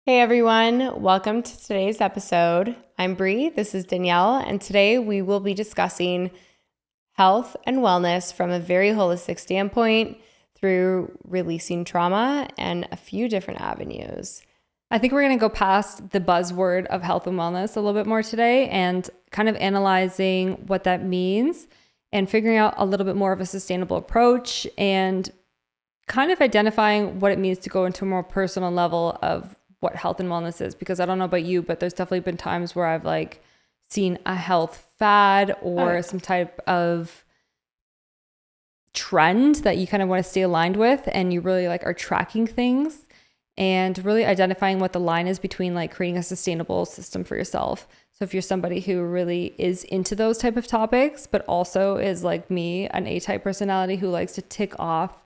Hey everyone, welcome to today's episode. I'm Bri, this is Danielle, and today we will be discussing health and wellness from a very holistic standpoint through releasing trauma and a few different avenues. I think we're going to go past the buzzword of health and wellness a little bit more today and kind of analyzing what that means and figuring out a little bit more of a sustainable approach and kind of identifying what it means to go into a more personal level of what health and wellness is. Because I don't know about you, but there's definitely been times where I've seen a health fad or some type of trend that you kind of want to stay aligned with, and you really are tracking things and really identifying what the line is between creating a sustainable system for yourself. So if you're somebody who really is into those type of topics, but also is like me, an A-type personality who likes to tick off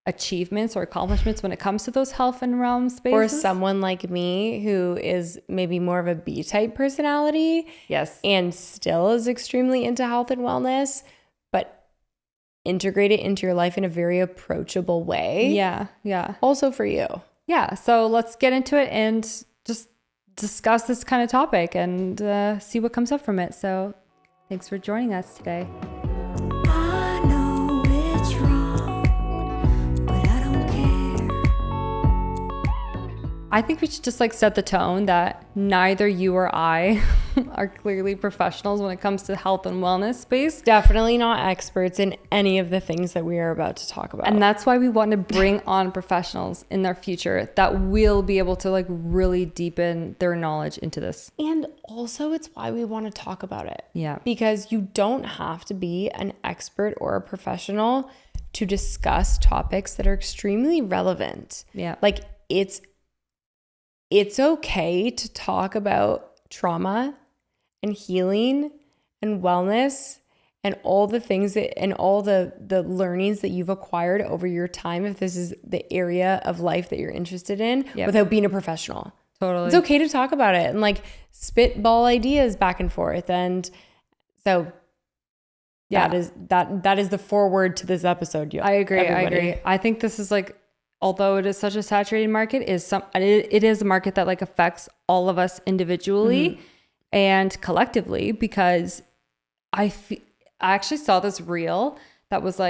achievements or accomplishments when it comes to those health and realm spaces. Or someone like me who is maybe more of a B-type personality. Yes. And still is extremely into health and wellness, but integrate it into your life in a very approachable way. Yeah. Also for you. Yeah. So let's get into it and just discuss this kind of topic and see what comes up from it. So thanks for joining us today. I think we should just set the tone that neither you or I are clearly professionals when it comes to health and wellness space. Definitely not experts in any of the things that we are about to talk about. And that's why we want to bring on professionals in their future that will be able to really deepen their knowledge into this. And also it's why we want to talk about it. Yeah. Because you don't have to be an expert or a professional to discuss topics that are extremely relevant. Yeah. It's okay to talk about trauma and healing and wellness and all the things and all the learnings that you've acquired over your time, if this is the area of life that you're interested in, without being a professional. Totally. It's okay to talk about it and spitball ideas back and forth. And so that is the foreword to this episode. I agree. I think this is although it is such a saturated market, it is a market that affects all of us individually and collectively, because I actually saw this reel that was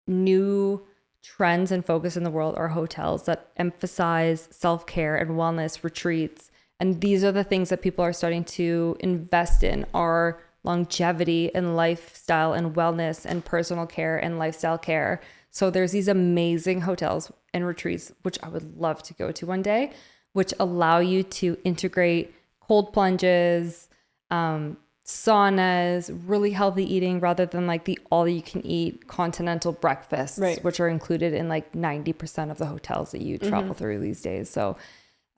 new trends and focus in the world are hotels that emphasize self-care and wellness retreats. And these are the things that people are starting to invest in, are longevity and lifestyle and wellness and personal care and lifestyle care. So there's these amazing hotels and retreats, which I would love to go to one day, which allow you to integrate cold plunges, saunas, really healthy eating, rather than the all-you-can-eat continental breakfasts, which are included in 90% of the hotels that you travel through these days. So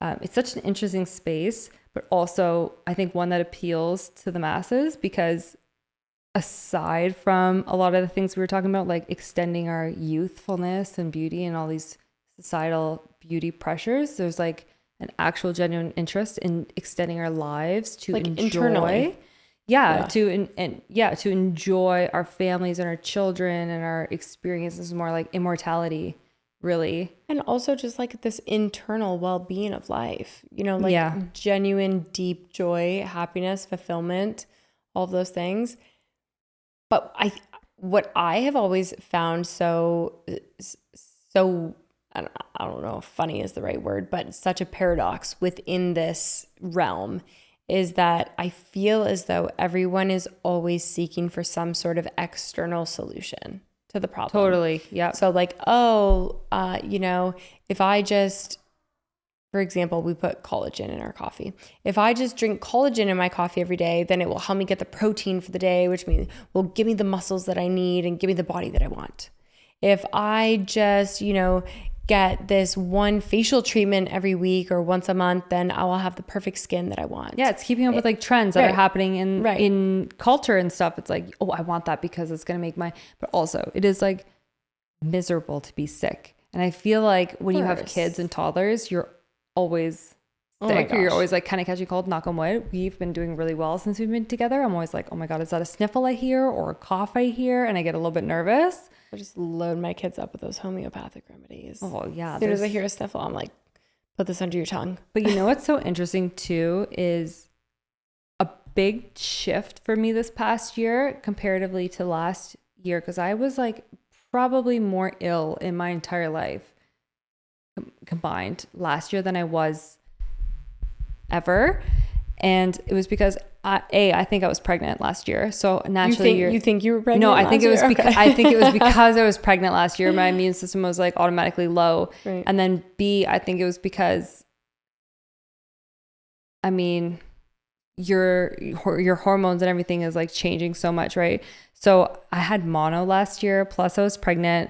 it's such an interesting space, but also I think one that appeals to the masses, because aside from a lot of the things we were talking about, extending our youthfulness and beauty and all these societal beauty pressures, there's an actual genuine interest in extending our lives to enjoy internally. To enjoy our families and our children and our experiences, more immortality, really. And also just this internal well-being of life, genuine, deep joy, happiness, fulfillment, all of those things. But what I have always found so I don't know if funny is the right word, but such a paradox within this realm is that I feel as though everyone is always seeking for some sort of external solution to the problem. Totally. Yeah. So if I just, for example, we put collagen in our coffee. If I just drink collagen in my coffee every day, then it will help me get the protein for the day, which means will give me the muscles that I need and give me the body that I want. If I just, get this one facial treatment every week or once a month, then I will have the perfect skin that I want. Yeah, it's keeping up with trends that are happening in culture and stuff. It's oh, I want that because it's going to make but also it is miserable to be sick. And I feel when you have kids and toddlers, you're always sick, or you're always kind of catching cold. Knock on wood. We've been doing really well since we've been together. I'm always oh my God, is that a sniffle I hear or a cough I hear? And I get a little bit nervous. I just load my kids up with those homeopathic remedies. Oh yeah. As soon as I hear a sniffle, I'm Put this under your tongue. But you know what's so interesting too is a big shift for me this past year comparatively to last year, because I was like probably more ill in my entire life combined last year than I was ever. And it was because I think I was pregnant last year. So naturally, you think you were pregnant? No, I think it was okay. because I think it was because I was pregnant last year. My immune system was like automatically low, Right. and then B, I think it was because, I mean, your hormones and everything is like changing so much, right? So I had mono last year. Plus, I was pregnant.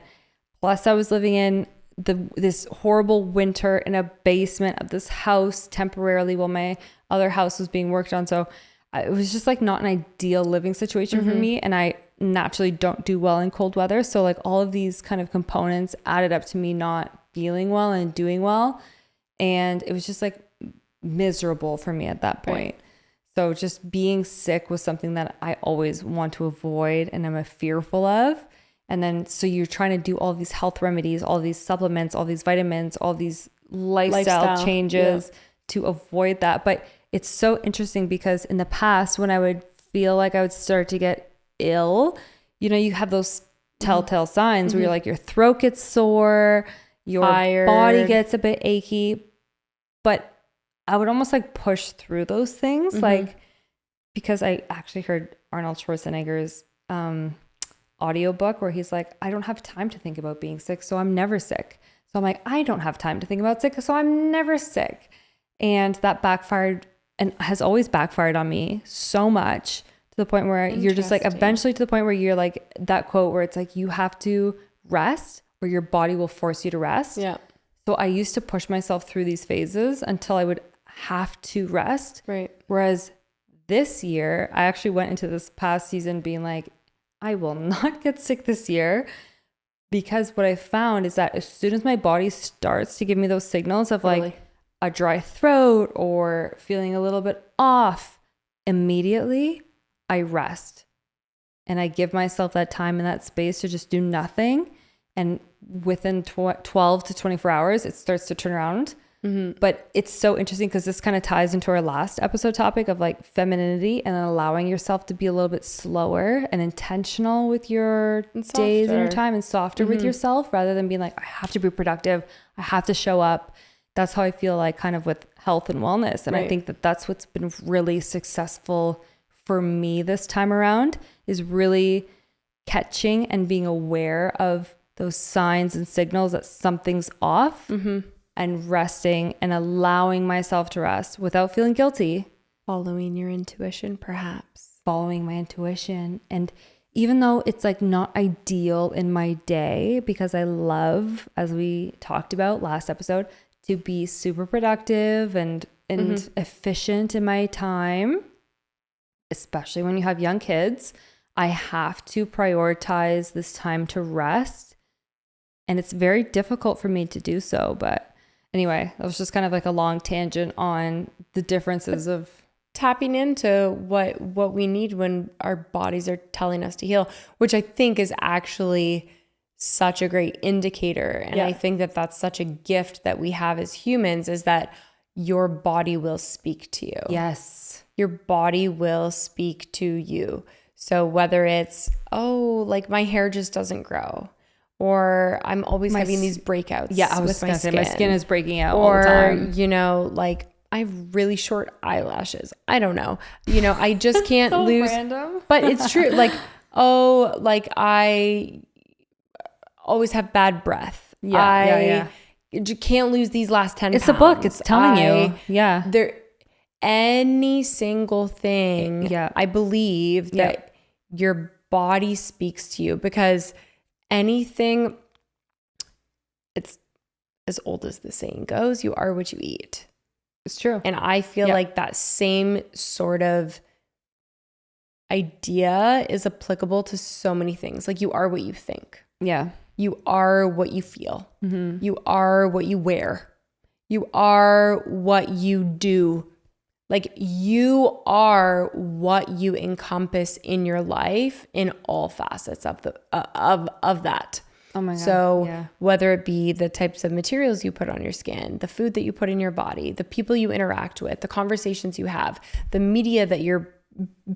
Plus, I was living in this horrible winter in a basement of this house temporarily while my other house was being worked on. So it was just like not an ideal living situation for me. And I naturally don't do well in cold weather. So like all of these kind of components added up to me not feeling well and doing well. And it was just like miserable for me at that point. Right. So just being sick was something that I always want to avoid and I'm fearful of. And then, so you're trying to do all these health remedies, all these supplements, all these vitamins, all these lifestyle changes to avoid that. But it's so interesting because in the past, when I would feel like I would start to get ill, you know, you have those telltale signs where you're like, your throat gets sore, your body gets a bit achy. But I would almost like push through those things, like, because I actually heard Arnold Schwarzenegger's, audiobook where he's like, I don't have time to think about being sick, so I'm never sick. So I'm like, I don't have time to think about sick, so I'm never sick. And that backfired and has always backfired on me so much to the point where you're just like, eventually to the point where you're like that quote where it's like, you have to rest or your body will force you to rest. Yeah. So I used to push myself through these phases until I would have to rest. Right. Whereas this year, I actually went into this past season being like, I will not get sick this year, because what I found is that as soon as my body starts to give me those signals of like a dry throat or feeling a little bit off, immediately I rest and I give myself that time and that space to just do nothing. And within 12 to 24 hours, it starts to turn around. But it's so interesting because this kind of ties into our last episode topic of like femininity and allowing yourself to be a little bit slower and intentional with your days and your time and softer with yourself, rather than being like, I have to be productive, I have to show up. That's how I feel like kind of with health and wellness. And I think that that's what's been really successful for me this time around, is really catching and being aware of those signs and signals that something's off. And resting and allowing myself to rest without feeling guilty. Following your intuition, perhaps. Following my intuition. And even though it's like not ideal in my day, because I love, as we talked about last episode, to be super productive and efficient in my time, especially when you have young kids, I have to prioritize this time to rest. And it's very difficult for me to do so, but anyway, that was just kind of like a long tangent on the differences of tapping into what we need when our bodies are telling us to heal, which I think is actually such a great indicator. And I think that that's such a gift that we have as humans, is that your body will speak to you. Yes. Your body will speak to you. So whether it's, oh, like my hair just doesn't grow, or I'm always having these breakouts. Yeah, I was going to say my skin is breaking out all the time. You know, like I have really short eyelashes. I don't know. You know, I just can't so lose. Random. But it's true. Like, oh, like I always have bad breath. I can't lose these last 10 pounds. It's a book. It's telling you. Yeah. Any single thing. Yeah. I believe that your body speaks to you, because anything, it's as old as the saying goes, you are what you eat. It's true. And I feel like that same sort of idea is applicable to so many things. Like, you are what you think. Yeah. You are what you feel. You are what you wear. You are what you do. Like, you are what you encompass in your life in all facets of that. Oh my God. So Yeah. whether it be the types of materials you put on your skin, the food that you put in your body, the people you interact with, the conversations you have, the media that you're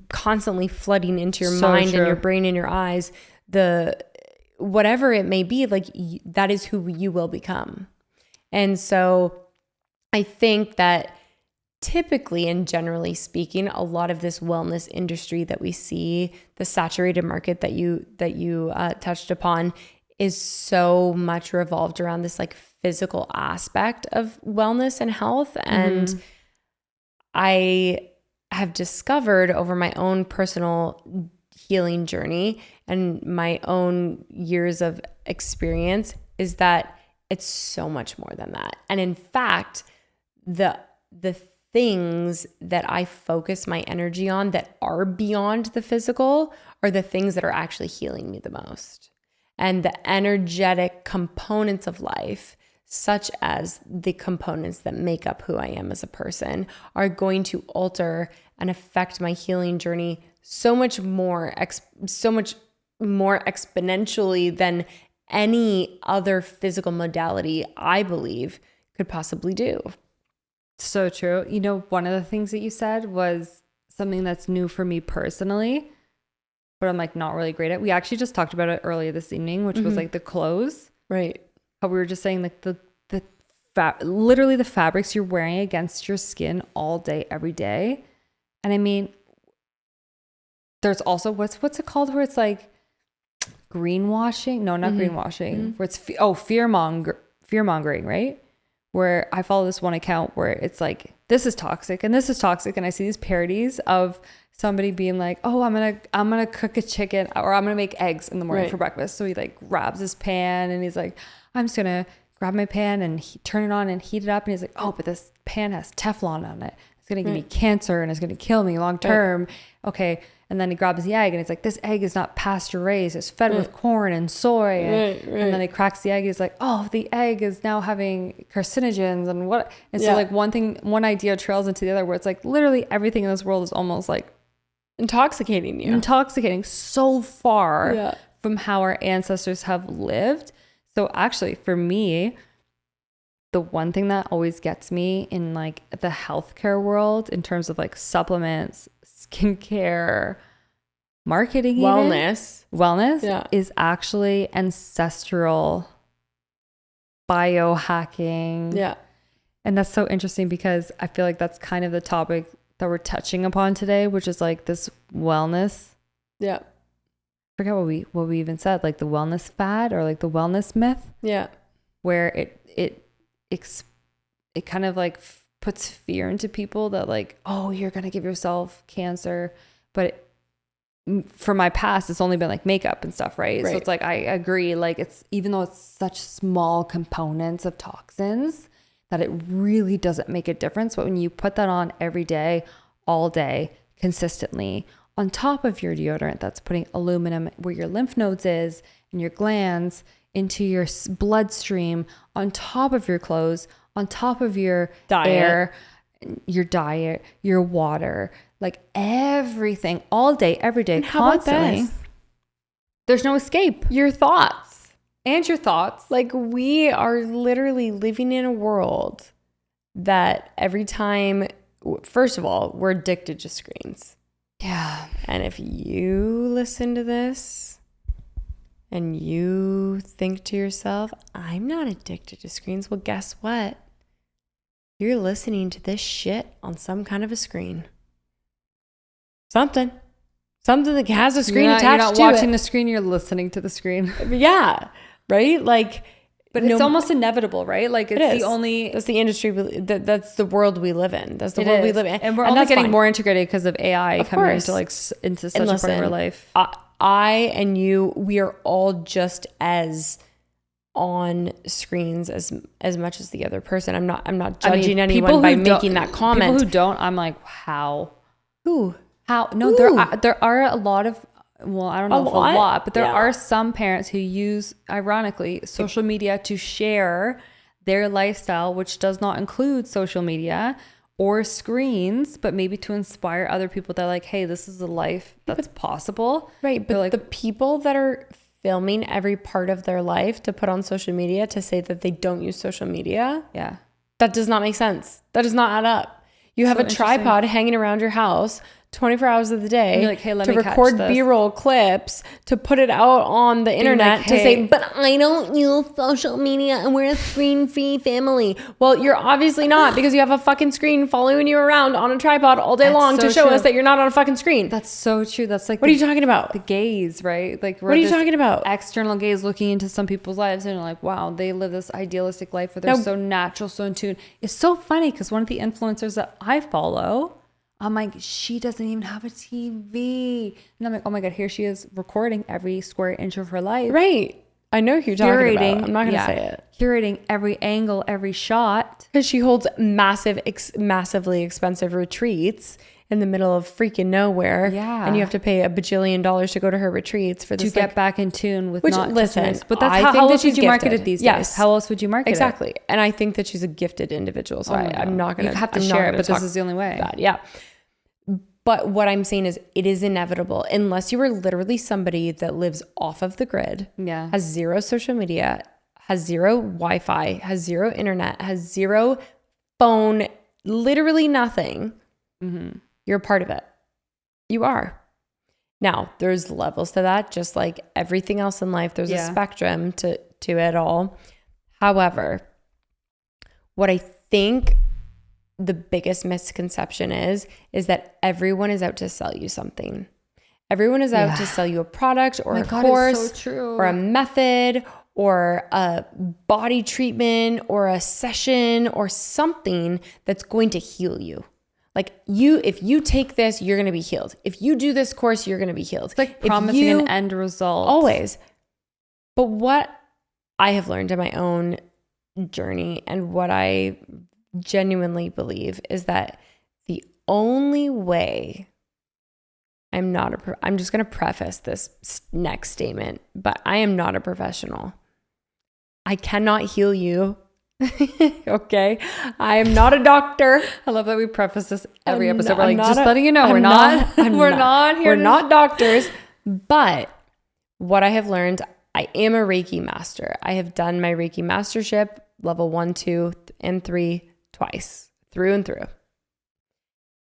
constantly flooding into your mind and your brain and your eyes, the whatever it may be, like that is who you will become. And so I think that typically and generally speaking, a lot of this wellness industry that we see, the saturated market that you touched upon, is so much revolved around this like physical aspect of wellness and health. And I have discovered over my own personal healing journey and my own years of experience is that it's so much more than that. And in fact, the things that I focus my energy on that are beyond the physical are the things that are actually healing me the most. And the energetic components of life, such as the components that make up who I am as a person, are going to alter and affect my healing journey so much more exponentially than any other physical modality I believe could possibly do. So true. You know, one of the things that you said was something that's new for me personally, but I'm like not really great at. We actually just talked about it earlier this evening, which was like the clothes. Right. How we were just saying like literally the fabrics you're wearing against your skin all day, every day. And I mean, there's also what's it called where it's like greenwashing? No, not greenwashing. Where it's fear-mongering, right? Where I follow this one account where it's like, this is toxic and this is toxic. And I see these parodies of somebody being like, oh, I'm going to cook a chicken or I'm going to make eggs in the morning for breakfast. So he like grabs his pan and he's like, I'm just going to grab my pan and turn it on and heat it up. And he's like, oh, but this pan has Teflon on it. It's going to give me cancer and it's going to kill me long term. Okay. And then he grabs the egg and it's like, this egg is not pasture raised. It's fed with corn and soy. And then he cracks the egg. He's like, oh, the egg is now having carcinogens and what? And so like one idea trails into the other where it's like literally everything in this world is almost like intoxicating so far from how our ancestors have lived. So actually for me, the one thing that always gets me in like the healthcare world in terms of like supplements, skincare, marketing, wellness is actually ancestral biohacking. Yeah. And that's so interesting because I feel like that's kind of the topic that we're touching upon today, which is like this wellness. Yeah. I forget what we even said, like the wellness fad or like the wellness myth. Yeah. Where it kind of like puts fear into people that like, oh, you're going to give yourself cancer. But for my past, it's only been like makeup and stuff, right? So it's like, I agree. Like it's, even though it's such small components of toxins that it really doesn't make a difference. But when you put that on every day, all day, consistently, on top of your deodorant that's putting aluminum where your lymph nodes is and your glands into your bloodstream, on top of your clothes, on top of your air, your diet, your water, like everything all day, every day, and constantly. How about this? There's no escape. Your thoughts. And your thoughts. Like we are literally living in a world that every time, first of all, we're addicted to screens. Yeah. And if you listen to this and you think to yourself, I'm not addicted to screens. Well, guess what? You're listening to this shit on some kind of a screen. Something that has a screen attached to it. You're not watching the screen, you're listening to the screen. Yeah. Right? Like, but it's almost inevitable, right? Like that's the industry. That's the world we live in. That's the world we live in. And we're only getting more integrated because of AI coming into such a part of our life. I and you, we are all just as on screens as much as the other person. I'm not judging anyone by making that comment. People who don't, I'm like, how? Who? How? No, there are a lot of, well, I don't know if a lot, but there are some parents who use, ironically, social media to share their lifestyle, which does not include social media or screens, but maybe to inspire other people that like, hey, this is a life that's possible. Right. But like, the people that are filming every part of their life to put on social media to say that they don't use social media. Yeah. That does not make sense. That does not add up. You have a tripod hanging around your house 24 hours of the day like, hey, let to me record catch this. B-roll clips, to put it out on the internet like, to hey, say, but I don't use social media and we're a screen-free family. Well, you're obviously not, because you have a fucking screen following you around on a tripod all day long to show us that you're not on a fucking screen. That's so true. That's like, what are you talking about? The gaze, right? Like, what are you talking about? External gaze looking into some people's lives and you're like, wow, they live this idealistic life where they're so natural, so in tune. It's so funny because one of the influencers that I follow, I'm like, she doesn't even have a TV. And I'm like, oh my God, here she is recording every square inch of her life. Right. I know who you're talking about. I'm not going to say it. Curating every angle, every shot. Because she holds massively expensive retreats in the middle of freaking nowhere. Yeah. And you have to pay $1 bajillion to go to her retreats for this. To get back in tune with listen, but that's how else would you market it these days? Yes. How else would you market it? Exactly. And I think that she's a gifted individual. So I'm not going to. You have to share it, but this is the only way. Bad. Yeah. But what I'm saying is it is inevitable unless you are literally somebody that lives off of the grid, has zero social media, has zero Wi-Fi, has zero internet, has zero phone, literally nothing. Mm-hmm. You're a part of it. You are. Now, there's levels to that, just like everything else in life. There's a spectrum to it all. However, what I think the biggest misconception is that everyone is out to sell you something. Everyone is out to sell you a product or course or a method or a body treatment or a session or something that's going to heal you. Like if you take this, you're going to be healed. If you do this course, you're going to be healed. It's like promising an end result. Always. But what I have learned in my own journey and what I genuinely believe is that the only way I'm just going to preface this next statement, but I am not a professional. I cannot heal you. Okay. I am not a doctor. I love that we preface this every episode. We're like, just letting you know, we're not doctors. But what I have learned, I am a Reiki master. I have done my Reiki mastership level 1, 2, and 3 twice, through and through.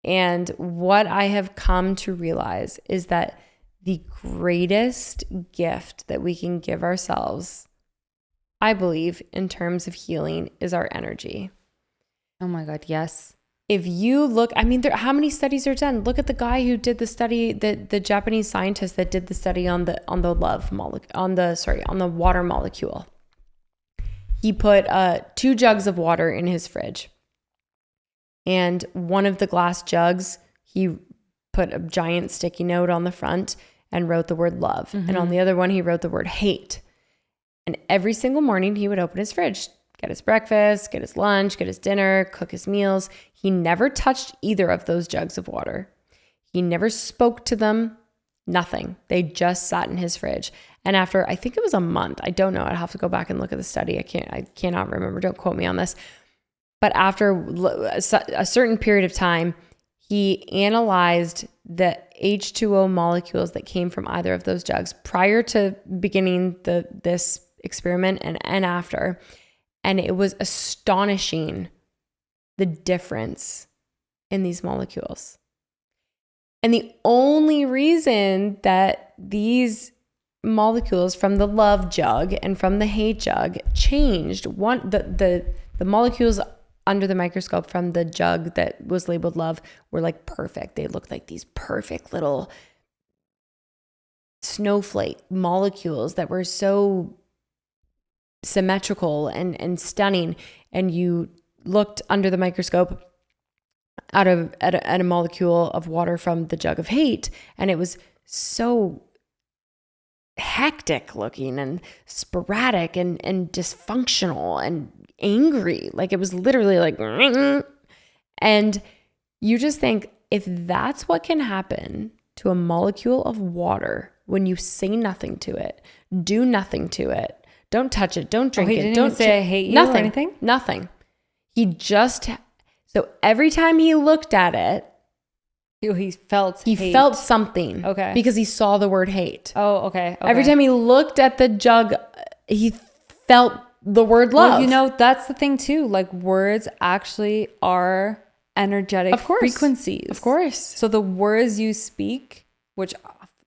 And what I have come to realize is that the greatest gift that we can give ourselves, I believe, in terms of healing, is our energy. Oh my God, yes. If you look, how many studies are done? Look at the guy who did the study, the Japanese scientist that did the study on the water molecule. He put 2 jugs of water in his fridge. And one of the glass jugs, he put a giant sticky note on the front and wrote the word love. Mm-hmm. And on the other one, he wrote the word hate. And every single morning, he would open his fridge, get his breakfast, get his lunch, get his dinner, cook his meals. He never touched either of those jugs of water. He never spoke to them, nothing. They just sat in his fridge. And after, I think it was a month, I don't know, I'd have to go back and look at the study. I cannot remember, don't quote me on this. But after a certain period of time, he analyzed the H2O molecules that came from either of those jugs prior to beginning this experiment and after. And it was astonishing, the difference in these molecules. And the only reason that these molecules from the love jug and from the hate jug changed, the molecules under the microscope from the jug that was labeled love were like perfect. They looked like these perfect little snowflake molecules that were so symmetrical and stunning. And you looked under the microscope at a molecule of water from the jug of hate, and it was so hectic looking and sporadic and dysfunctional and angry. Like it was literally like, and you just think, if that's what can happen to a molecule of water when you say nothing to it, do nothing to it, don't touch it, don't drink it, don't say I hate you nothing, or anything. Nothing. He just, so every time he looked at it, He felt He hate. felt something. Okay. Because he saw the word hate. Oh, okay. Every time he looked at the jug, he felt the word love. Well, you know, that's the thing too. Like words actually are energetic frequencies. Of course. So the words you speak, which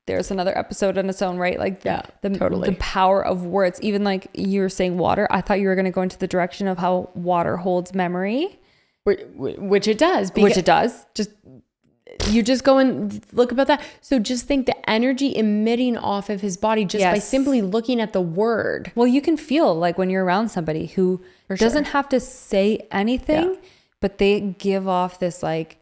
there's another episode in its own right. Like the power of words. Even like you were saying water. I thought you were going to go into the direction of how water holds memory. Which it does. Just you just go and look about that. So just think the energy emitting off of his body just by simply looking at the word. Well, you can feel like when you're around somebody who doesn't have to say anything, but they give off this like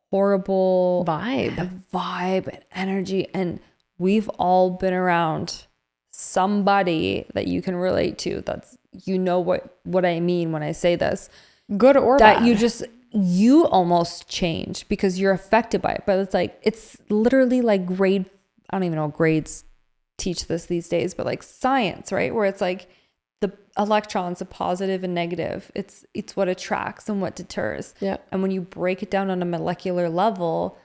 horrible vibe and energy. And we've all been around somebody that you can relate to. That's, you know what I mean when I say this. Good or bad. That you almost change because you're affected by it. But it's like, it's literally like I don't even know grades teach this these days, but like science, right? Where it's like the electrons, a positive and negative, it's what attracts and what deters. Yeah. And when you break it down on a molecular level,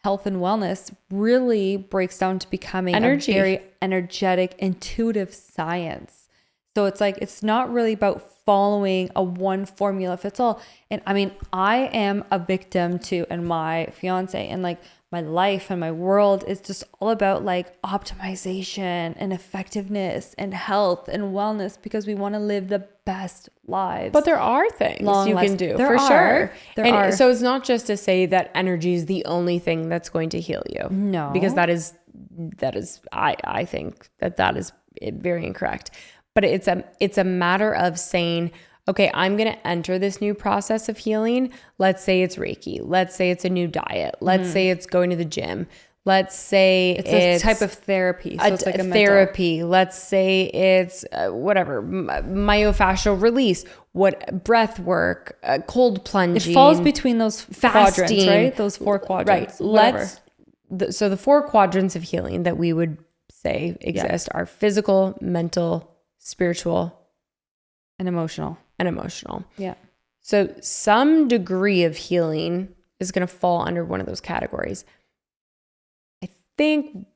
health and wellness really breaks down to becoming a very energetic, intuitive science. So it's like, it's not really about following a one formula fits all. And I mean, I am a victim to, and my fiance and like my life and my world is just all about like optimization and effectiveness and health and wellness because we want to live the best lives. But there are things you can do for sure. So it's not just to say that energy is the only thing that's going to heal you. No. Because that is I think that is very incorrect. But it's a matter of saying, okay, I'm going to enter this new process of healing. Let's say it's Reiki. Let's say it's a new diet. Let's say it's going to the gym. Let's say it's a type of therapy. So it's like a therapy. Let's say it's whatever, myofascial release, breath work, cold plunging. It falls between those quadrants, right? Those 4 quadrants. Right. So the 4 quadrants of healing that we would say exist are physical, mental, spiritual, and emotional. Yeah. So some degree of healing is going to fall under one of those categories. I think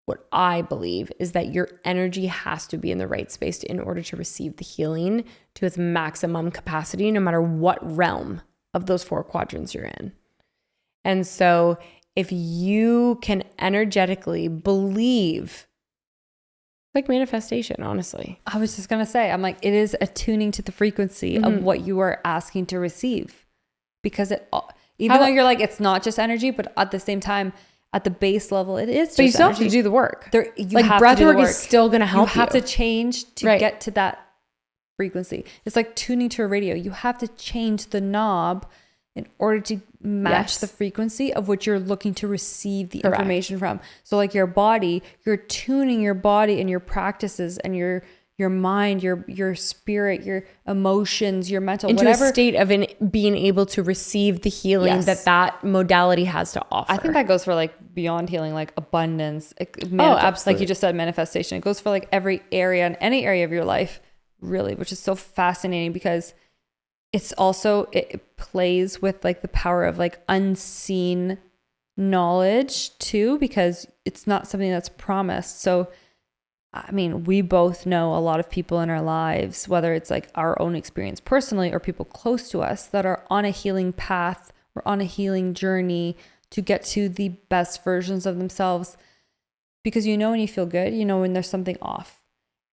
what I believe is that your energy has to be in the right space in order to receive the healing to its maximum capacity, no matter what realm of those 4 quadrants you're in. And so if you can energetically believe, like manifestation, honestly. I was just going to say, I'm like, it is attuning to the frequency of what you are asking to receive. Because though you're like, it's not just energy, but at the same time, at the base level, it is just But you still energy. have to do the work. Breath work is still going to help you. You have to change to get to that frequency. It's like tuning to a radio. You have to change the knob in order to match the frequency of which you're looking to receive the information from. So like your body, you're tuning your body and your practices and your mind, your spirit, your emotions, your mental, into whatever. A state of being able to receive the healing that modality has to offer. I think that goes for like beyond healing, like abundance. Absolutely. Like you just said, manifestation. It goes for like every area and any area of your life, really, which is so fascinating because it's also, it plays with like the power of like unseen knowledge too, because it's not something that's promised. So, I mean, we both know a lot of people in our lives, whether it's like our own experience personally or people close to us that are on a healing path or on a healing journey to get to the best versions of themselves. Because you know when you feel good, you know when there's something off.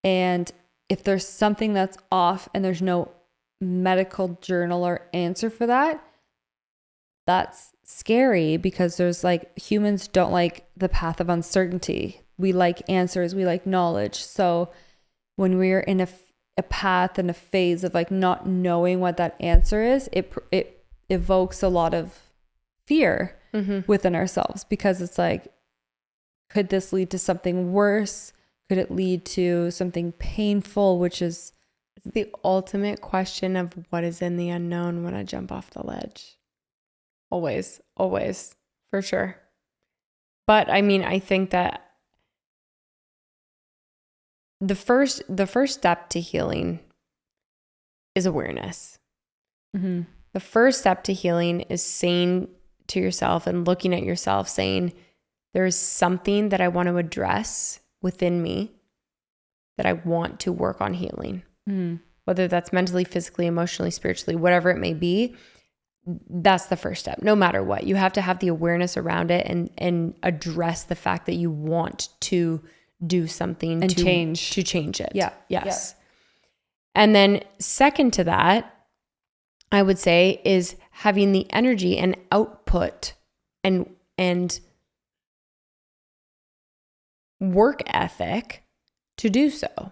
And if there's something that's off and there's no medical journal or answer for that, that's scary because there's like, humans don't like the path of uncertainty. We like answers, we like knowledge. So when we're in a path and a phase of like not knowing what that answer is, it evokes a lot of fear within ourselves because it's like, could this lead to something worse? Could it lead to something painful, which is the ultimate question of what is in the unknown when I jump off the ledge. Always, for sure. But I mean, I think that the first step to healing is awareness. The first step to healing is saying to yourself and looking at yourself saying, there is something that I want to address within me that I want to work on healing. Whether that's mentally, physically, emotionally, spiritually, whatever it may be, that's the first step. No matter what, you have to have the awareness around it and address the fact that you want to do something and change it. Yeah. Yes. Yeah. And then second to that, I would say, is having the energy and output and work ethic to do so.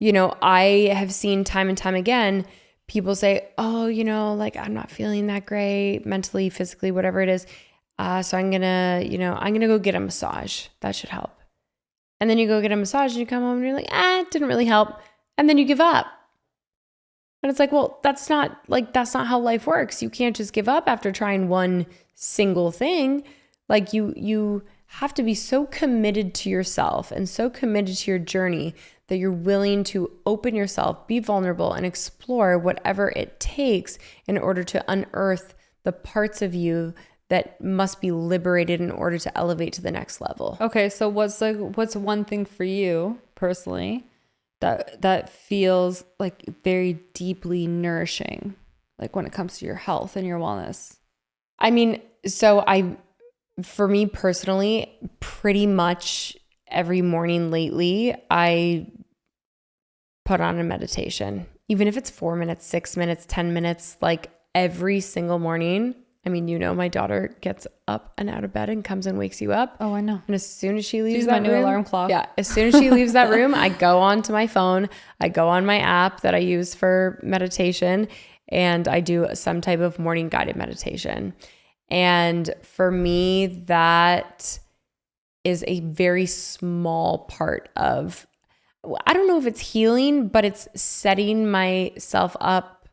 You know, I have seen time and time again, people say, oh, you know, like I'm not feeling that great mentally, physically, whatever it is. So I'm going to go get a massage. That should help. And then you go get a massage and you come home and you're like, it didn't really help. And then you give up. And it's like, well, that's not how life works. You can't just give up after trying one single thing. Like you have to be so committed to yourself and so committed to your journey that you're willing to open yourself, be vulnerable, and explore whatever it takes in order to unearth the parts of you that must be liberated in order to elevate to the next level. Okay, so what's one thing for you personally that feels like very deeply nourishing, like when it comes to your health and your wellness? I mean, for me personally, pretty much every morning lately, I put on a meditation, even if it's 4 minutes, 6 minutes, 10 minutes, like every single morning. I mean, you know, my daughter gets up and out of bed and comes and wakes you up. Oh, I know. And as soon as she leaves She's that my room, new alarm clock. Yeah. As soon as she leaves that room, I go onto my phone, I go on my app that I use for meditation, and I do some type of morning guided meditation. And for me, that is a very small part of, I don't know if it's healing, but it's setting myself up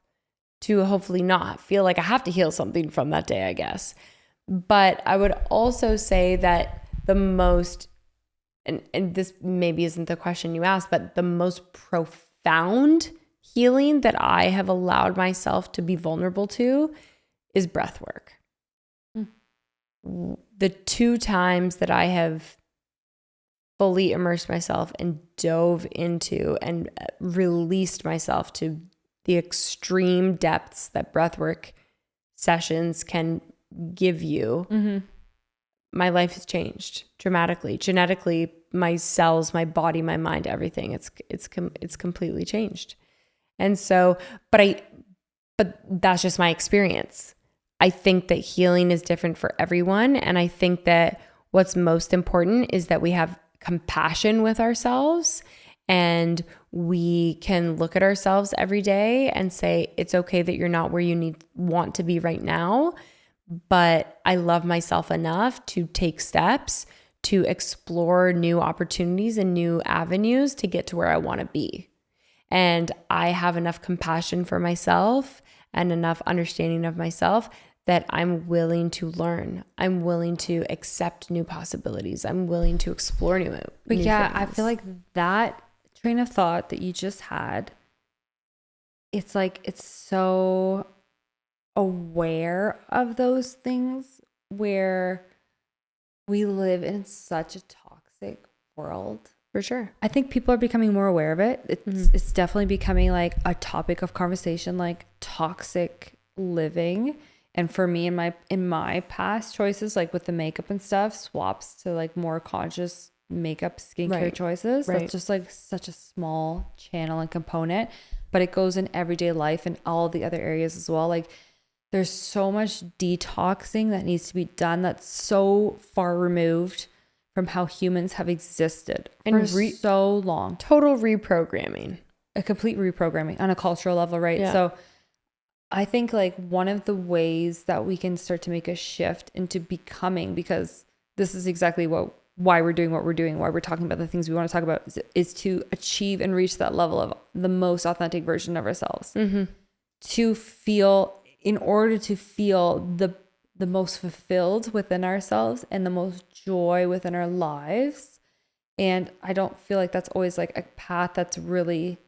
to hopefully not feel like I have to heal something from that day, I guess. But I would also say that the most, and this maybe isn't the question you asked, but the most profound healing that I have allowed myself to be vulnerable to is breath work. The 2 times that I have fully immersed myself and dove into and released myself to the extreme depths that breathwork sessions can give you, my life has changed dramatically. Genetically, my cells, my body, my mind, everything, it's completely changed. And so, but that's just my experience. I think that healing is different for everyone. And I think that what's most important is that we have compassion with ourselves and we can look at ourselves every day and say, it's okay that you're not where you want to be right now, but I love myself enough to take steps to explore new opportunities and new avenues to get to where I want to be. And I have enough compassion for myself and enough understanding of myself that I'm willing to learn. I'm willing to accept new possibilities. I'm willing to explore new things. I feel like that train of thought that you just had, it's like, it's so aware of those things where we live in such a toxic world. For sure. I think people are becoming more aware of it. It's definitely becoming like a topic of conversation, like toxic living. And for me, in my past choices, like with the makeup and stuff, swaps to like more conscious makeup, skincare choices. Right. That's just like such a small channel and component, but it goes in everyday life and all the other areas as well. Like there's so much detoxing that needs to be done that's so far removed from how humans have existed for so long. Total reprogramming. A complete reprogramming on a cultural level, right? Yeah. So I think like one of the ways that we can start to make a shift into becoming, because this is exactly why we're doing what we're doing, why we're talking about the things we want to talk about, is to achieve and reach that level of the most authentic version of ourselves. To feel, in order to feel the most fulfilled within ourselves and the most joy within our lives. And I don't feel like that's always like a path that's really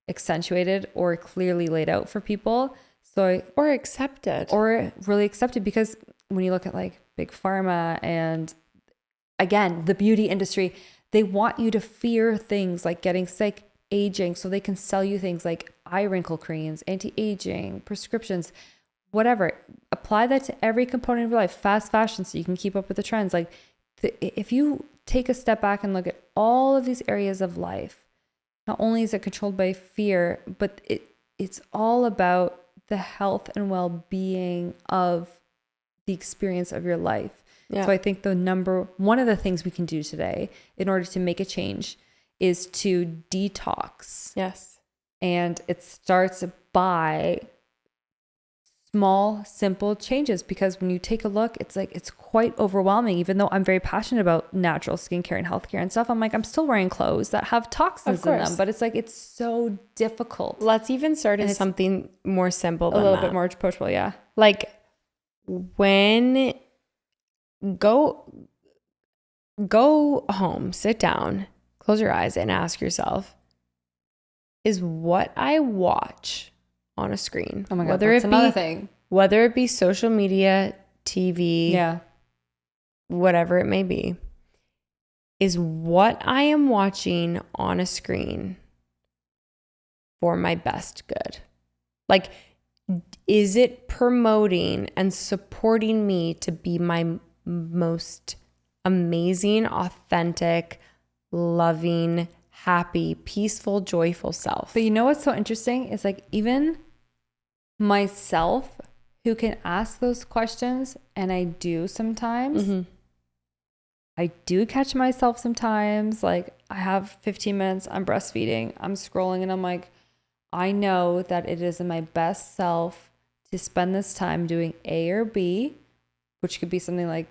accentuated or clearly laid out for people. Or accepted. Or really accepted, because when you look at like big pharma and again, the beauty industry, they want you to fear things like getting sick, aging, so they can sell you things like eye wrinkle creams, anti-aging, prescriptions, whatever. Apply that to every component of your life. Fast fashion, so you can keep up with the trends. Like if you take a step back and look at all of these areas of life, not only is it controlled by fear, but it's all about the health and well-being of the experience of your life. Yeah. So I think one of the things we can do today in order to make a change is to detox. Yes. And it starts by small, simple changes, because when you take a look, it's like, it's quite overwhelming. Even though I'm very passionate about natural skincare and healthcare and stuff, I'm like, I'm still wearing clothes that have toxins in them, but it's like, it's so difficult. Let's even start as something more simple than a little bit more approachable. Yeah. Like when go home, sit down, close your eyes and ask yourself, is what I watch on a screen, oh my God, that's another thing, whether it be social media, TV, yeah, whatever it may be, is what I am watching on a screen for my best good? Like, is it promoting and supporting me to be my most amazing, authentic, loving, happy, peaceful, joyful self? But you know what's so interesting is like, even myself who can ask those questions, and I do sometimes, mm-hmm. I do catch myself sometimes, like I have 15 minutes, I'm breastfeeding, I'm scrolling, and I'm like, I know that it is in my best self to spend this time doing A or B, which could be something like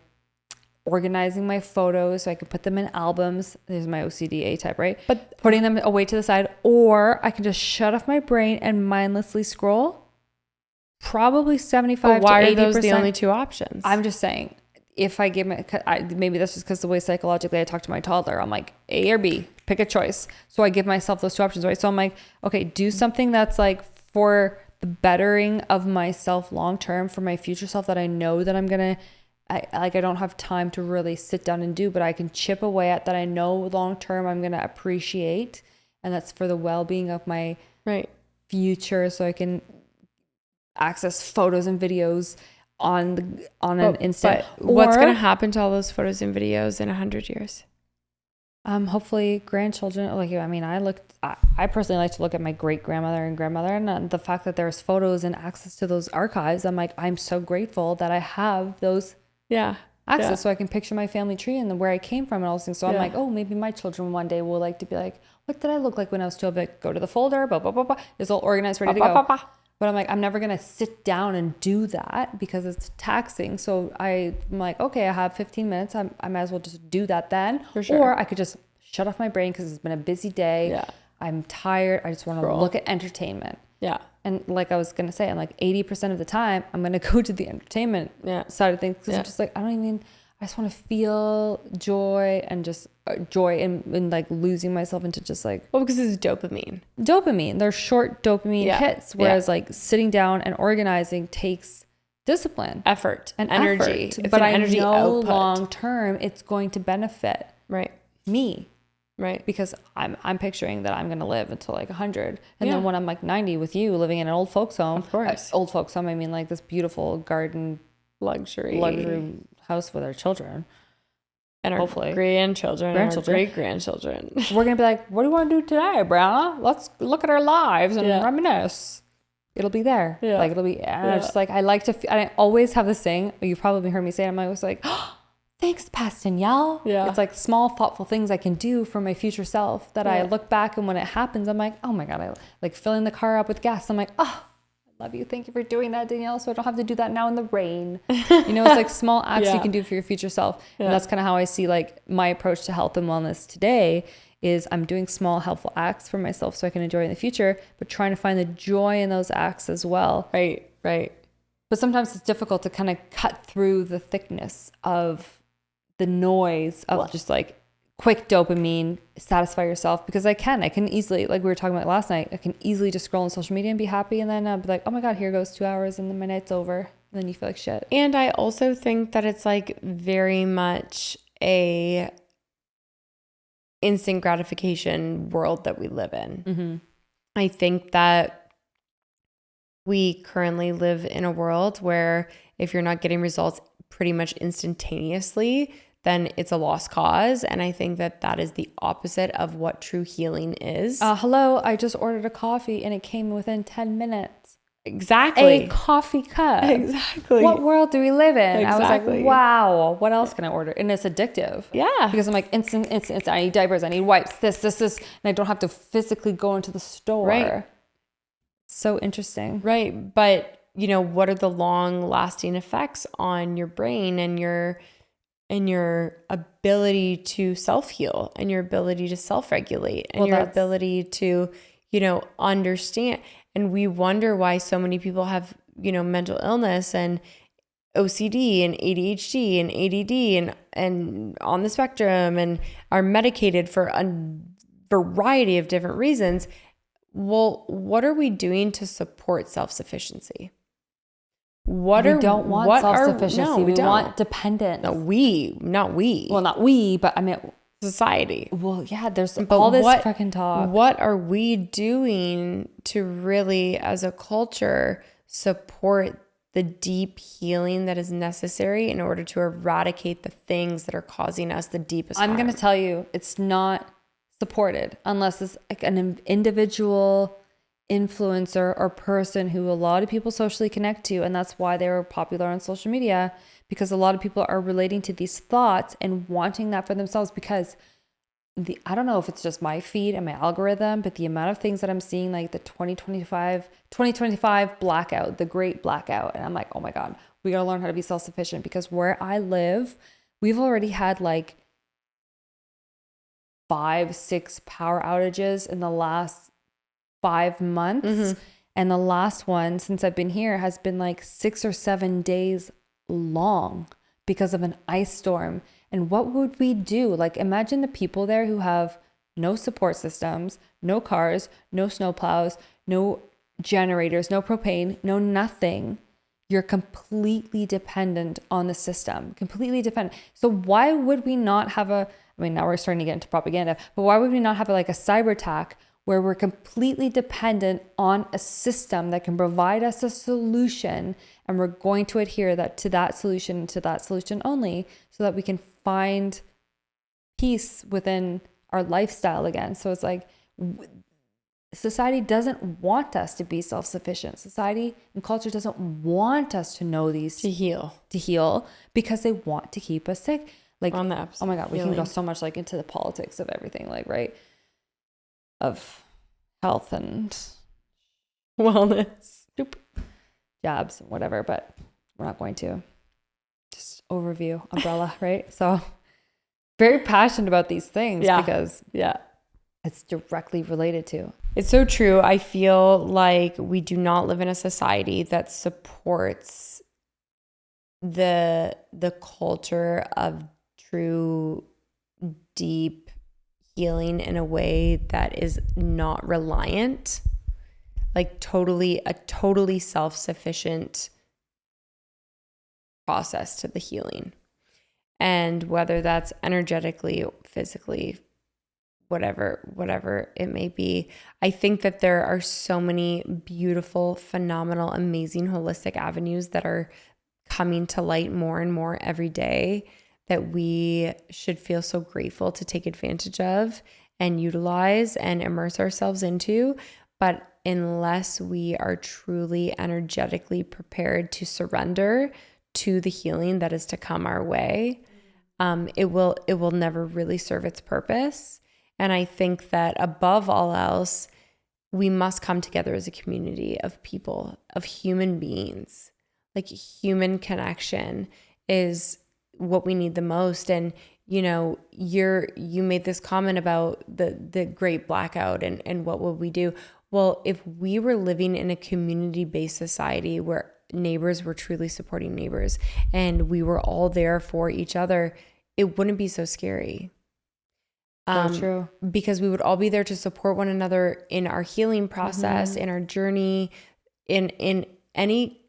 organizing my photos so I could put them in albums. There's my OCD A type, right? But putting them away to the side, or I can just shut off my brain and mindlessly scroll. Probably 75 but why to 80%. Are those the only two options? I'm just saying, if I give maybe that's just because the way psychologically I talk to my toddler, I'm like, A or B, pick a choice. So I give myself those two options, right? So I'm like, okay, do something that's like for the bettering of myself long term, for my future self, that I know that I'm gonna, I don't have time to really sit down and do, but I can chip away at, that I know long term I'm gonna appreciate, and that's for the well-being of my future, so I can access photos and videos on an instant. What's going to happen to all those photos and videos in 100 years? Hopefully grandchildren. Like, I mean, I personally like to look at my great grandmother and grandmother, and the fact that there's photos and access to those archives, I'm like, I'm so grateful that I have those access, so I can picture my family tree and where I came from and all those things. So I'm like, oh, maybe my children one day will like to be like, what did I look like when I was 12? Like, go to the folder, blah, blah, blah, blah. It's all organized, ready to go. But I'm like, I'm never going to sit down and do that because it's taxing. So I'm like, okay, I have 15 minutes. I might as well just do that then. For sure. Or I could just shut off my brain because it's been a busy day. Yeah. I'm tired. I just want to look at entertainment. Yeah. And like I was going to say, I'm like 80% of the time, I'm going to go to the entertainment side of things. Because I'm just like, I just want to feel joy and just joy and like losing myself into just like, well, because it's dopamine. They're short dopamine hits, whereas like sitting down and organizing takes discipline, effort, and energy. But I know long term it's going to benefit me, because I'm picturing that I'm going to live until like 100, and then when I'm like 90 with you living in an old folks home, of course, old folks home, I mean like this beautiful garden luxury house with our children and our hopefully grandchildren. And our great grandchildren. We're gonna be like, what do you want to do today, Briana? Let's look at our lives and reminisce. It'll be there. Like it'll be. And I'm just like, I like to. I always have this thing. You've probably heard me say it. I'm always like, oh, thanks, Past Danielle. Yeah. It's like small, thoughtful things I can do for my future self that I look back, and when it happens, I'm like, oh my God, I like filling the car up with gas. I'm like, oh, love you. Thank you for doing that, Danielle. So I don't have to do that now in the rain. You know, it's like small acts you can do for your future self. And that's kind of how I see like my approach to health and wellness today is I'm doing small helpful acts for myself so I can enjoy in the future, but trying to find the joy in those acts as well. Right. But sometimes it's difficult to kind of cut through the thickness of the noise of just like quick dopamine, satisfy yourself, because I can easily, like we were talking about last night, I can easily just scroll on social media and be happy, and then I'll be like, oh my God, here goes 2 hours and then my night's over. And and then you feel like shit. And I also think that it's like very much a instant gratification world that we live in. Mm-hmm. I think that we currently live in a world where if you're not getting results pretty much instantaneously, then it's a lost cause. And I think that that is the opposite of what true healing is. Hello, I just ordered a coffee and it came within 10 minutes. Exactly. A coffee cup. Exactly. What world do we live in? Exactly. I was like, wow, what else can I order? And it's addictive. Yeah. Because I'm like, instant. I need diapers. I need wipes. This. And I don't have to physically go into the store. Right. So interesting. Right. But, you know, what are the long lasting effects on your brain and your ability to self-heal and your ability to self-regulate and your ability to, you know, understand. And we wonder why so many people have, you know, mental illness and OCD and ADHD and ADD and on the spectrum and are medicated for a variety of different reasons. Well, what are we doing to support self-sufficiency? We don't want self-sufficiency. We want dependence. No, not we. Well, not we, but I mean society. Well, yeah, there's all this fucking talk. What are we doing to really, as a culture, support the deep healing that is necessary in order to eradicate the things that are causing us the deepest harm? I'm going to tell you, it's not supported unless it's like an individual influencer or person who a lot of people socially connect to, and that's why they were popular on social media, because a lot of people are relating to these thoughts and wanting that for themselves. Because I don't know if it's just my feed and my algorithm, but the amount of things that I'm seeing, like the 2025 blackout, the great blackout, and I'm like, oh my God, we gotta learn how to be self-sufficient. Because where I live, we've already had like 5-6 power outages in the last 5 months. Mm-hmm. And the last one since I've been here has been like 6 or 7 days long because of an ice storm. And what would we do? Like, imagine the people there who have no support systems, no cars, no snowplows, no generators, no propane, no nothing. You're completely dependent on the system, completely dependent. So why would we not have I mean, now we're starting to get into propaganda, but why would we not have like a cyber attack where we're completely dependent on a system that can provide us a solution, and we're going to adhere to that solution and to that solution only, so that we can find peace within our lifestyle again. So it's like society doesn't want us to be self-sufficient. Society and culture doesn't want us to know these to heal because they want to keep us sick. Like, oh my God, we can go so much like into the politics of everything, like, right? Of health and wellness, jabs, whatever, but we're not going to. Just overview, umbrella, right? So very passionate about these things because it's directly related to. It's so true. I feel like we do not live in a society that supports the culture of true deep healing in a way that is not reliant, like a totally self-sufficient process to the healing. And whether that's energetically, physically, whatever it may be, I think that there are so many beautiful, phenomenal, amazing, holistic avenues that are coming to light more and more every day that we should feel so grateful to take advantage of and utilize and immerse ourselves into. But unless we are truly energetically prepared to surrender to the healing that is to come our way, it will never really serve its purpose. And I think that above all else, we must come together as a community of people, of human beings. Like, human connection is what we need the most. And you know, you made this comment about the great blackout and what would we do? Well, if we were living in a community-based society where neighbors were truly supporting neighbors and we were all there for each other, it wouldn't be so scary. So true. Because we would all be there to support one another in our healing process, in our journey, in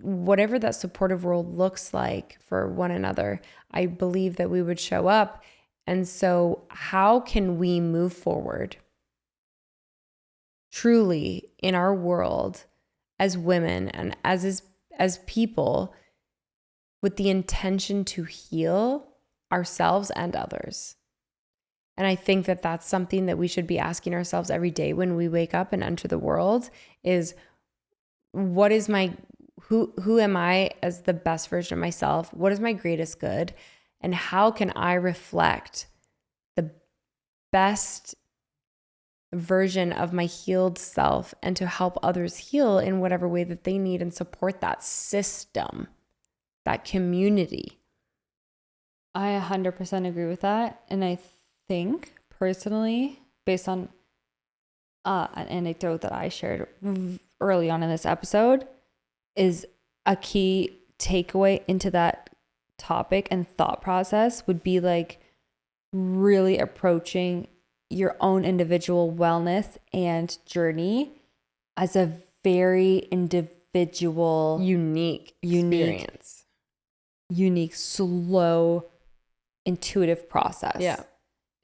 whatever that supportive world looks like for one another, I believe that we would show up. And so how can we move forward truly in our world as women and as people with the intention to heal ourselves and others? And I think that that's something that we should be asking ourselves every day when we wake up and enter the world is, what is who am I as the best version of myself? What is my greatest good? And how can I reflect the best version of my healed self and to help others heal in whatever way that they need and support that system, that community? I 100% agree with that. And I think personally, based on an anecdote that I shared early on in this episode, is a key takeaway into that topic and thought process would be like really approaching your own individual wellness and journey as a very individual, unique experience, unique, slow, intuitive process. Yeah.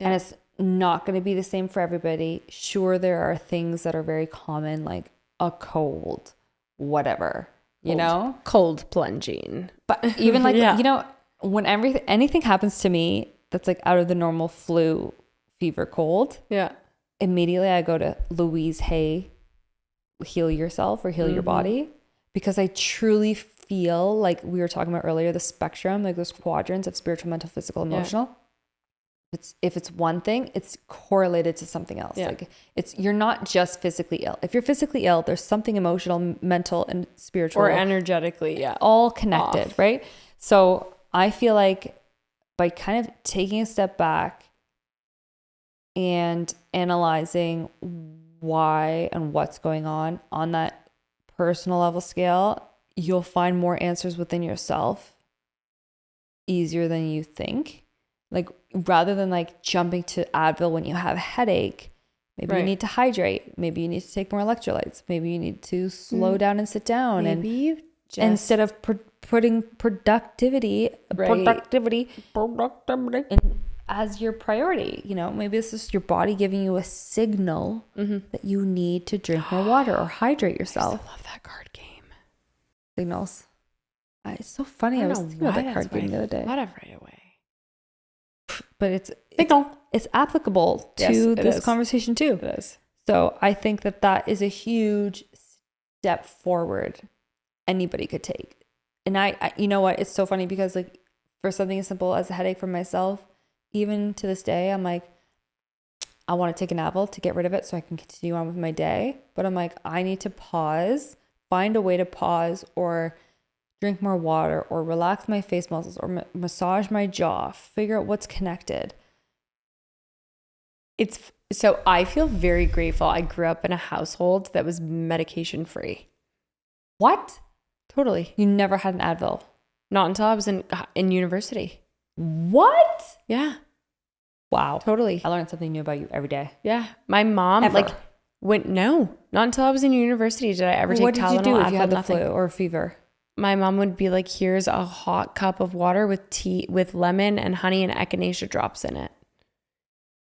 And it's not going to be the same for everybody. Sure, there are things that are very common, like a cold, whatever, you know? Cold plunging. But even like, you know, when anything happens to me that's like out of the normal flu, fever, cold, immediately I go to Louise Hay, Heal Yourself or Heal Your Body, because I truly feel like we were talking about earlier, the spectrum, like those quadrants of spiritual, mental, physical, emotional. If it's one thing, it's correlated to something else. Like you're not just physically ill. If you're physically ill, there's something emotional, mental, and spiritual, or energetically, all connected, right? So I feel like by kind of taking a step back and analyzing why and what's going on that personal level scale, you'll find more answers within yourself easier than you think. Like rather than like jumping to Advil when you have a headache, maybe you need to hydrate. Maybe you need to take more electrolytes. Maybe you need to slow down and sit down. Maybe you just, instead of putting productivity as your priority, you know, maybe this is your body giving you a signal that you need to drink more water or hydrate yourself. I love that card game. Signals. It's so funny. I was thinking about that card game the other day. Thought of right away. But it's applicable to this conversation too. It is. So I think that is a huge step forward anybody could take. And I you know what? It's so funny because like for something as simple as a headache for myself, even to this day, I'm like, I want to take an Advil to get rid of it so I can continue on with my day. But I'm like, I need to pause, find a way to pause or drink more water or relax my face muscles or massage my jaw, figure out what's connected. So I feel very grateful. I grew up in a household that was medication free. What? Totally. You never had an Advil? Not until I was in university. What? Yeah. Wow. Totally. I learned something new about you every day. Yeah. My mom not until I was in university did I ever take Tylenol. What did you do if you had the flu or fever? My mom would be like, here's a hot cup of water with tea, with lemon and honey and echinacea drops in it.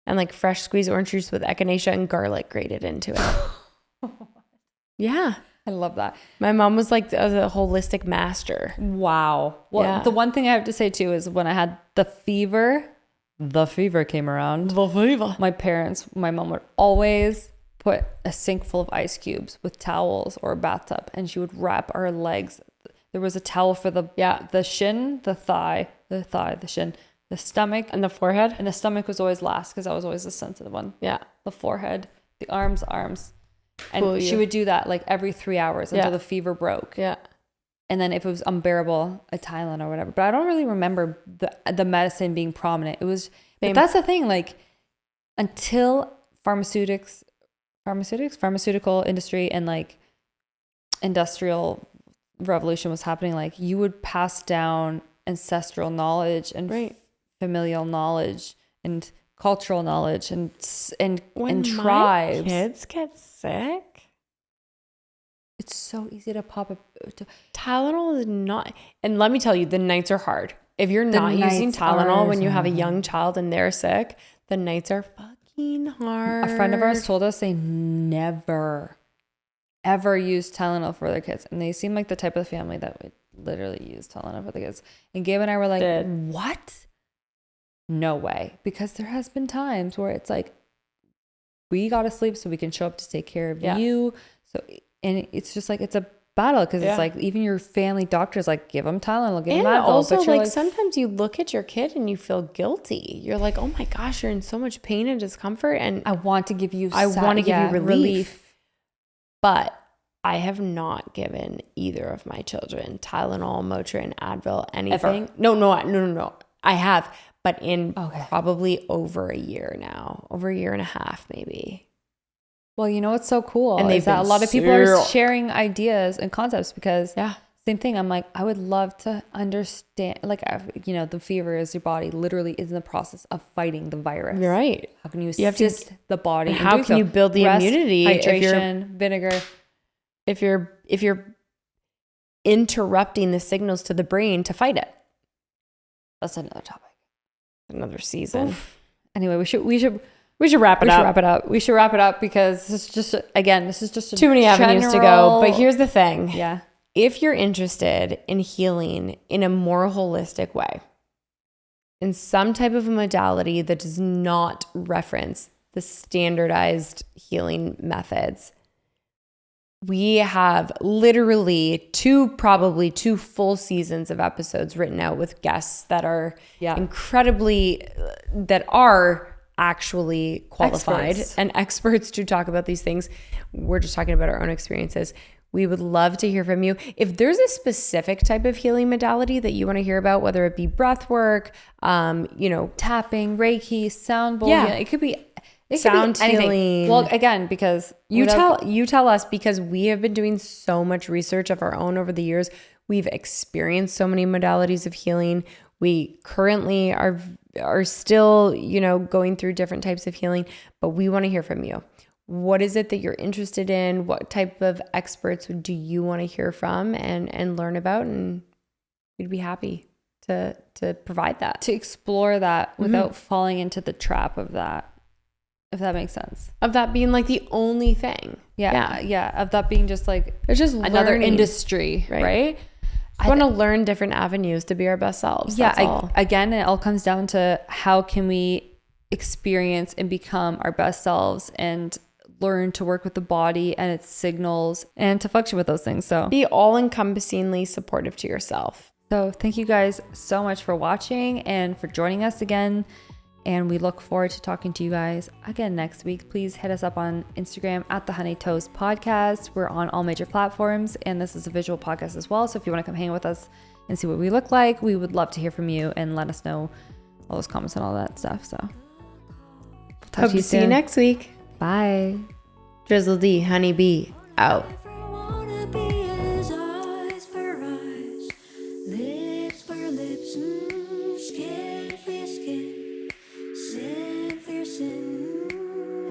And like fresh squeezed orange juice with echinacea and garlic grated into it. Yeah. I love that. My mom was like a holistic master. Wow. Well, the one thing I have to say too is when I had the fever came around. My mom would always put a sink full of ice cubes with towels or a bathtub, and she would wrap our legs. There was a towel for the shin, the thigh, the shin, the stomach, and the forehead. And the stomach was always last because I was always the sensitive one. Yeah. The forehead, the arms. And she would do that like every 3 hours until the fever broke. Yeah. And then if it was unbearable, a Tylenol or whatever. But I don't really remember the medicine being prominent. It was, but that's the thing, like until pharmaceutical industry and like industrial revolution was happening, like you would pass down ancestral knowledge and familial knowledge and cultural knowledge and when tribes. My kids get sick, It's so easy to pop Tylenol is not, and let me tell you, the nights are hard. If you're not using Tylenol when you have a young child and they're sick, the nights are fucking hard. A friend of ours told us they never, ever use Tylenol for their kids. And they seem like the type of family that would literally use Tylenol for the kids. And Gabe and I were like, what? No way. Because there has been times where it's like, we got to sleep so we can show up to take care of you. So, and it's just like, it's a battle because it's like even your family doctor's like, give them Tylenol, give them Advil. Also, like sometimes you look at your kid and you feel guilty. You're like, oh my gosh, you're in so much pain and discomfort, and I want to give you relief. But I have not given either of my children Tylenol, Motrin, Advil, anything. Ever. No. I have, but in probably over a year now, over a year and a half, maybe. Well, you know what's so cool and is that a lot of people are sharing ideas and concepts because same thing. I'm like, I would love to understand, like, you know, the fever is your body literally is in the process of fighting the virus. You're right. How can you assist the body? How can you build the immunity? Hydration, vinegar. If you're interrupting the signals to the brain to fight it. That's another topic. Another season. Oof. Anyway, we should wrap it up. We should wrap it up because this is just too many avenues to go. But here's the thing. Yeah. If you're interested in healing in a more holistic way, in some type of a modality that does not reference the standardized healing methods, we have literally probably two full seasons of episodes written out with guests that are that are actually qualified and experts to talk about these things. We're just talking about our own experiences. We would love to hear from you. If there's a specific type of healing modality that you want to hear about, whether it be breath work, tapping, Reiki, sound bowl, it could be sound healing. Well, again, because you tell us, because we have been doing so much research of our own over the years. We've experienced so many modalities of healing. We currently are still, going through different types of healing, but we want to hear from you. What is it that you're interested in? What type of experts do you want to hear from and learn about? And we'd be happy to provide that. To explore that without falling into the trap of that, if that makes sense. Of that being like the only thing. Yeah. Of that being just like, it's just another learning, industry, right? I want to learn different avenues to be our best selves. Again, it all comes down to how can we experience and become our best selves and learn to work with the body and its signals and to function with those things. So be all-encompassingly supportive to yourself. So thank you guys so much for watching and for joining us again. And we look forward to talking to you guys again next week. Please hit us up on Instagram at the Honey Toast Podcast. We're on all major platforms, and this is a visual podcast as well. So if you want to come hang with us and see what we look like, we would love to hear from you and let us know all those comments and all that stuff. So hope to see you next week. Bye. Drizzle D, Honey Bee, out.